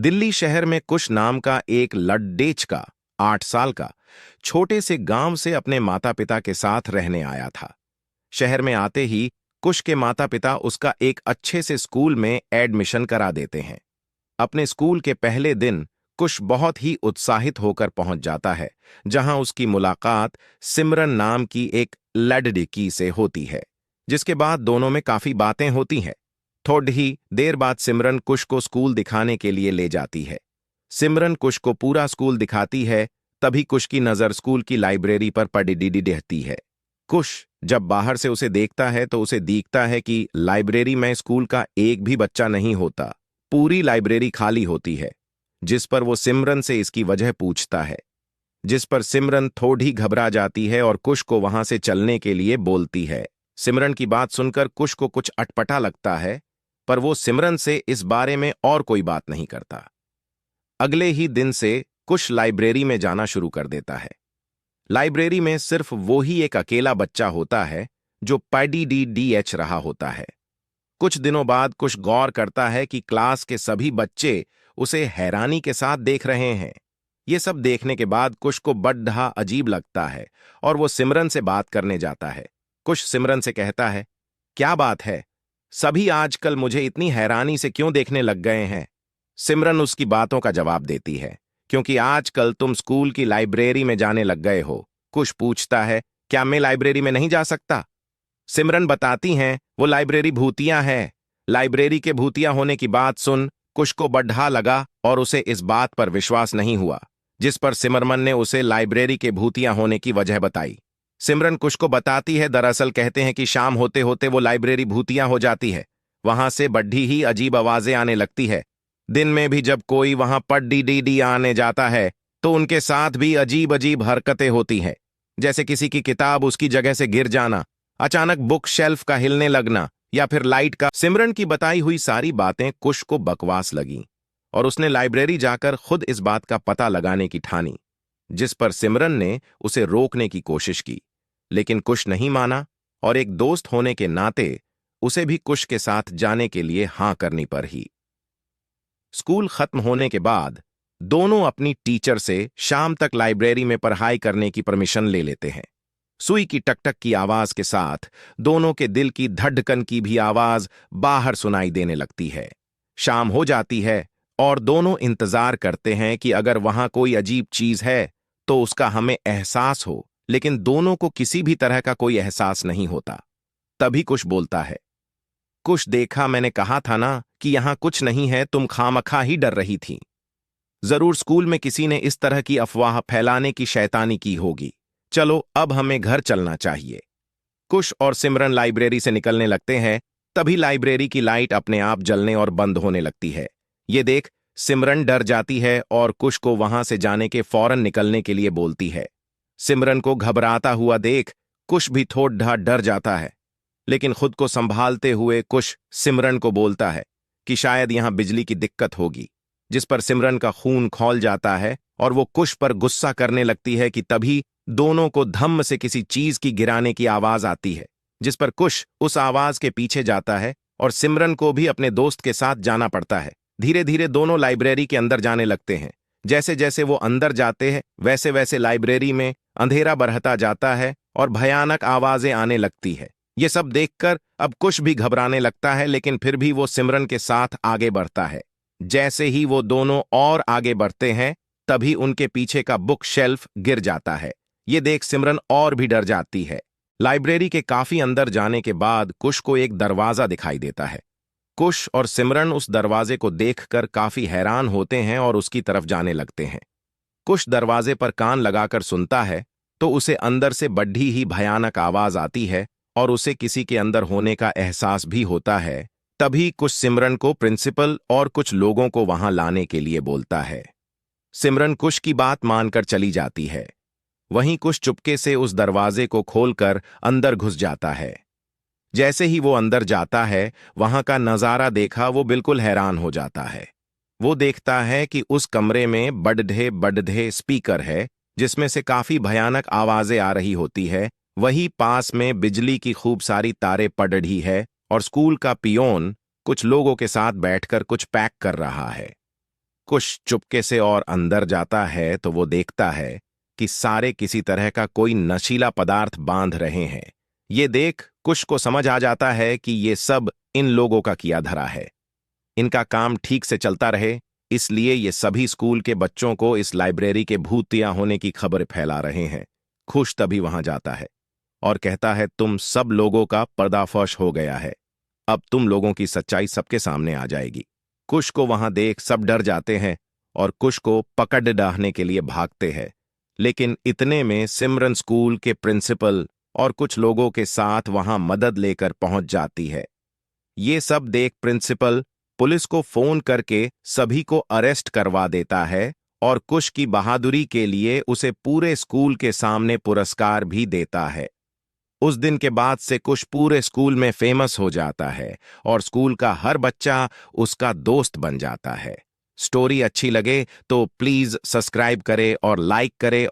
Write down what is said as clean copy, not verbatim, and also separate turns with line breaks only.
दिल्ली शहर में कुश नाम का एक लड्डेच का 8 साल का छोटे से गांव से अपने माता पिता के साथ रहने आया था। शहर में आते ही कुश के माता पिता उसका एक अच्छे से स्कूल में एडमिशन करा देते हैं। अपने स्कूल के पहले दिन कुश बहुत ही उत्साहित होकर पहुंच जाता है, जहां उसकी मुलाकात सिमरन नाम की एक लड़की से होती है, जिसके बाद दोनों में काफी बातें होती हैं। थोड़ी ही देर बाद सिमरन कुश को स्कूल दिखाने के लिए ले जाती है। सिमरन कुश को पूरा स्कूल दिखाती है, तभी कुश की नजर स्कूल की लाइब्रेरी पर पड़ी रहती है। कुश जब बाहर से उसे देखता है तो उसे दिखता है कि लाइब्रेरी में स्कूल का एक भी बच्चा नहीं होता, पूरी लाइब्रेरी खाली होती है। जिस पर वो सिमरन से इसकी वजह पूछता है, जिस पर सिमरन थोड़ी घबरा जाती है और कुश को वहां से चलने के लिए बोलती है। सिमरन की बात सुनकर कुश को कुछ अटपटा लगता है, पर वो सिमरन से इस बारे में और कोई बात नहीं करता। अगले ही दिन से कुश लाइब्रेरी में जाना शुरू कर देता है। लाइब्रेरी में सिर्फ वो ही एक अकेला बच्चा होता है जो पढ़ रहा होता है। कुछ दिनों बाद कुश गौर करता है कि क्लास के सभी बच्चे उसे हैरानी के साथ देख रहे हैं। ये सब देखने के बाद कुश को बड़ा अजीब लगता है और वो सिमरन से बात करने जाता है। कुश सिमरन से कहता है, क्या बात है, सभी आजकल मुझे इतनी हैरानी से क्यों देखने लग गए हैं? सिमरन उसकी बातों का जवाब देती है, क्योंकि आजकल तुम स्कूल की लाइब्रेरी में जाने लग गए हो। कुश पूछता है, क्या मैं लाइब्रेरी में नहीं जा सकता? सिमरन बताती हैं, वो लाइब्रेरी भूतिया है। लाइब्रेरी के भूतिया होने की बात सुन कुश को बढ़ा लगा और उसे इस बात पर विश्वास नहीं हुआ, जिस पर सिमरन ने उसे लाइब्रेरी के भूतिया होने की वजह बताई। सिमरन कुश को बताती है, दरअसल कहते हैं कि शाम होते होते वो लाइब्रेरी भूतिया हो जाती है। वहां से बड़ी ही अजीब आवाजें आने लगती है। दिन में भी जब कोई वहां पढ़ आने जाता है तो उनके साथ भी अजीब अजीब हरकतें होती हैं, जैसे किसी की किताब उसकी जगह से गिर जाना, अचानक बुक शेल्फ का हिलने लगना या फिर लाइट का। सिमरन की बताई हुई सारी बातें कुश को बकवास लगीं और उसने लाइब्रेरी जाकर खुद इस बात का पता लगाने की ठानी, जिस पर सिमरन ने उसे रोकने की कोशिश की, लेकिन कुश नहीं माना और एक दोस्त होने के नाते उसे भी कुश के साथ जाने के लिए हां करनी पड़ी। स्कूल खत्म होने के बाद दोनों अपनी टीचर से शाम तक लाइब्रेरी में पढ़ाई करने की परमिशन ले लेते हैं। सुई की टकटक की आवाज के साथ दोनों के दिल की धड़कन की भी आवाज बाहर सुनाई देने लगती है। शाम हो जाती है और दोनों इंतजार करते हैं कि अगर वहां कोई अजीब चीज है तो उसका हमें एहसास हो, लेकिन दोनों को किसी भी तरह का कोई एहसास नहीं होता। तभी कुश बोलता है, कुश देखा, मैंने कहा था ना कि यहां कुछ नहीं है, तुम खामखा ही डर रही थी। जरूर स्कूल में किसी ने इस तरह की अफवाह फैलाने की शैतानी की होगी। चलो अब हमें घर चलना चाहिए। कुश और सिमरन लाइब्रेरी से निकलने लगते हैं, तभी लाइब्रेरी की लाइट अपने आप जलने और बंद होने लगती है। ये देख सिमरन डर जाती है और कुश को वहां से जाने के फौरन निकलने के लिए बोलती है। सिमरन को घबराता हुआ देख कुश भी थोड़ा डर जाता है, लेकिन खुद को संभालते हुए कुश सिमरन को बोलता है कि शायद यहां बिजली की दिक्कत होगी, जिस पर सिमरन का खून खौल जाता है और वो कुश पर गुस्सा करने लगती है कि तभी दोनों को धम्म से किसी चीज की गिराने की आवाज आती है, जिस पर कुश उस आवाज के पीछे जाता है और सिमरन को भी अपने दोस्त के साथ जाना पड़ता है। धीरे धीरे दोनों लाइब्रेरी के अंदर जाने लगते हैं। जैसे जैसे वो अंदर जाते हैं वैसे वैसे लाइब्रेरी में अंधेरा बढ़ता जाता है और भयानक आवाजें आने लगती है। ये सब देखकर अब कुश भी घबराने लगता है, लेकिन फिर भी वो सिमरन के साथ आगे बढ़ता है। जैसे ही वो दोनों और आगे बढ़ते हैं तभी उनके पीछे का बुक शेल्फ गिर जाता है। ये देख सिमरन और भी डर जाती है। लाइब्रेरी के काफी अंदर जाने के बाद कुश को एक दरवाजा दिखाई देता है। कुश और सिमरन उस दरवाजे को देखकर काफी हैरान होते हैं और उसकी तरफ जाने लगते हैं। कुश दरवाजे पर कान लगाकर सुनता है तो उसे अंदर से बड़ी ही भयानक आवाज आती है और उसे किसी के अंदर होने का एहसास भी होता है। तभी कुश सिमरन को प्रिंसिपल और कुछ लोगों को वहां लाने के लिए बोलता है। सिमरन कुश की बात मानकर चली जाती है। वहीं कुश चुपके से उस दरवाजे को खोलकर अंदर घुस जाता है। जैसे ही वो अंदर जाता है वहां का नजारा देखा वो बिल्कुल हैरान हो जाता है। वो देखता है कि उस कमरे में बड़े स्पीकर है, जिसमें से काफी भयानक आवाजें आ रही होती है। वही पास में बिजली की खूब सारी तारें पड़ रही है और स्कूल का पियोन कुछ लोगों के साथ बैठकर कुछ पैक कर रहा है। कुश चुपके से और अंदर जाता है तो वो देखता है कि सारे किसी तरह का कोई नशीला पदार्थ बांध रहे हैं। ये देख कुश को समझ आ जाता है कि ये सब इन लोगों का किया धरा है। इनका काम ठीक से चलता रहे, इसलिए ये सभी स्कूल के बच्चों को इस लाइब्रेरी के भूतिया होने की खबर फैला रहे हैं। खुश तभी वहां जाता है और कहता है, तुम सब लोगों का पर्दाफाश हो गया है। अब तुम लोगों की सच्चाई सबके सामने आ जाएगी। कुश को वहां देख सब डर जाते हैं और कुश को पकड़ डाहने के लिए भागते हैं। लेकिन इतने में सिमरन स्कूल के प्रिंसिपल और कुछ लोगों के साथ वहां मदद लेकर पहुंच जाती है। ये सब देख प्रिंसिपल पुलिस को फोन करके सभी को अरेस्ट करवा देता है और कुश की बहादुरी के लिए उसे पूरे स्कूल के सामने पुरस्कार भी देता है। उस दिन के बाद से कुश पूरे स्कूल में फेमस हो जाता है और स्कूल का हर बच्चा उसका दोस्त बन जाता है। स्टोरी अच्छी लगे तो प्लीज सब्सक्राइब करें और लाइक करें।